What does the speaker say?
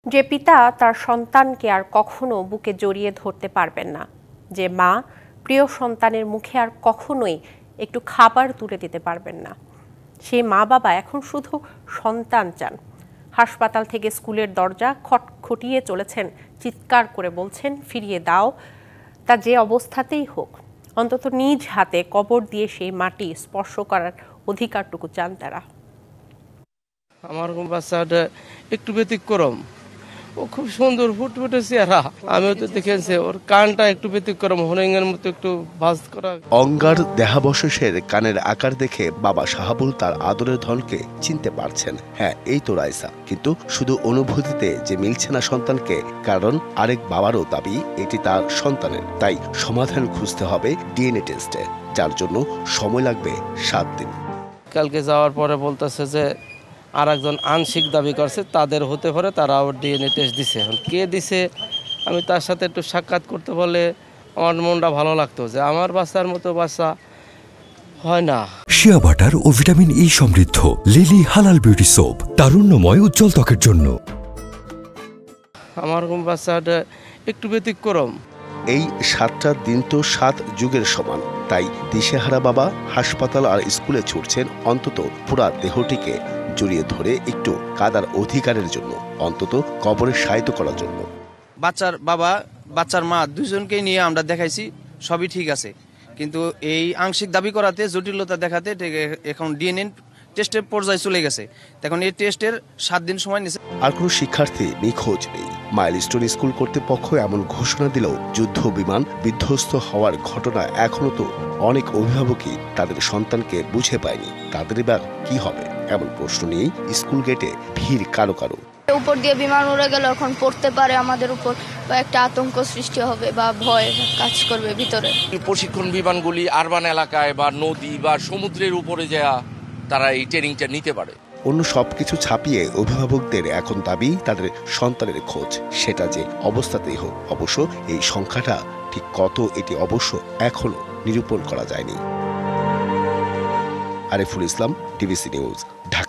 যে পিতা তার সন্তানকে আর কখনো বুকে জড়িয়ে ধরতে পারবেন না, যে মা প্রিয় সন্তানের মুখে আর কখনোই একটু খাবার তুলে দিতে পারবেন না, সেই মা বাবা এখন শুধু সন্তান চান। হাসপাতাল থেকে স্কুলের দরজা খটখটিয়ে চলেছেন, চিৎকার করে বলছেন ফিরিয়ে দাও, তা যে অবস্থাতেই হোক অন্তত নিজ হাতে কবর দিয়ে সেই মাটি স্পর্শ করার অধিকারটুকু চান তারা। আমার বাচ্চাটা একটু ব্যতিক্রম, ও খুব সুন্দর ফুটফুটে চেহারা। আমিও তো দেখেছি ওর কানটা একটু ব্যতিক্রম, হরিণের মতো একটু ভাঁজ করা। অঙ্গার দেহাবশেষের কানের আকার দেখে বাবা শাহাবুল তার আদরের ধনকে চিনতে পারছেন। হ্যাঁ, এই তো রাইসা। কিন্তু শুধু অনুভূতিতে যে মিলছে না সন্তানকে, কারণ আরেক বাবারও দাবি এটি তার সন্তানের। তাই সমাধান খুঁজতে হবে ডিএনএ টেস্টে, যার জন্য সময় লাগবে 7 দিন। কালকে যাওয়ার পরে বলতেছে যে আর একজন আংশিক দাবি করছে তাদের হতে পারে, তারা আবার ডিএনএ টেস্ট দিছে। এখন কে দিছে, আমি তার সাথে একটু সাক্ষাৎ করতে বলে আমার মনটা ভালো লাগতো যে আমার বাচ্চার মতো বাচ্চা হয় না। শিয়া বাটার ও ভিটামিন ই সমৃদ্ধ লিলি হালাল বিউটি সোপ, তারুণ্যময় উজ্জ্বল ত্বকের জন্য। আমার বাচ্চাটা একটু ব্যতিক্রম। এই 7টা দিন তো 7 যুগের সমান। তাই দিশেহারা বাবা হাসপাতাল আর স্কুলে ছুটছেন অন্তত পুরা দেহটিকে জড়িয়ে ধরে একটু কাদার অধিকারের জন্য, অন্তত কবরে শায়িত করার জন্য। বাচ্চার বাবা বাচ্চার মা দুজনকেই নিয়ে আমরা দেখাইছি, সবই ঠিক আছে, কিন্তু এই আংশিক দাবি করাতে জটিলতা দেখাতে এখন ডিএনএ টেস্টের পর্যায়ে চলে গেছে। এখন এই টেস্টের 7 দিন সময় নিয়েছে। আর কোনো শিক্ষার্থী নিখোঁজ নেই। মাইলস্টোন স্কুল কর্তৃপক্ষ এমন ঘোষণা দিলেও যুদ্ধ বিমান বিধ্বস্ত হওয়ার ঘটনা এখনো তো অনেক অভিভাবকই তাদের সন্তানকে বুঝে পায়নি। তাদের এবার কি হবে, এমন প্রশ্ন নিয়েই স্কুল গেটে ভিড় কারো কারো। উপর দিয়ে বিমান উড়ে গেল, এখন পড়তে পারে আমাদের উপর বা একটা আতঙ্ক সৃষ্টি হবে বা ভয় কাজ করবে ভিতরে। প্রশিক্ষণ বিমানগুলি আরবান এলাকায় বা নদী বা সমুদ্রের উপরে যাওয়া তারা এই ট্রেনিংটা নিতে পারে। অন্য সবকিছু ছাপিয়ে অভিভাবকদের এখন দাবি তাদের সন্তানের খোঁজ, সেটা যে অবস্থাতেই হোক। অবশ্য এই সংখ্যাটা ঠিক কত, এটি অবশ্য এখনো নিরূপণ করা যায়নি। Ariful Islam, DBC news, Dhaka.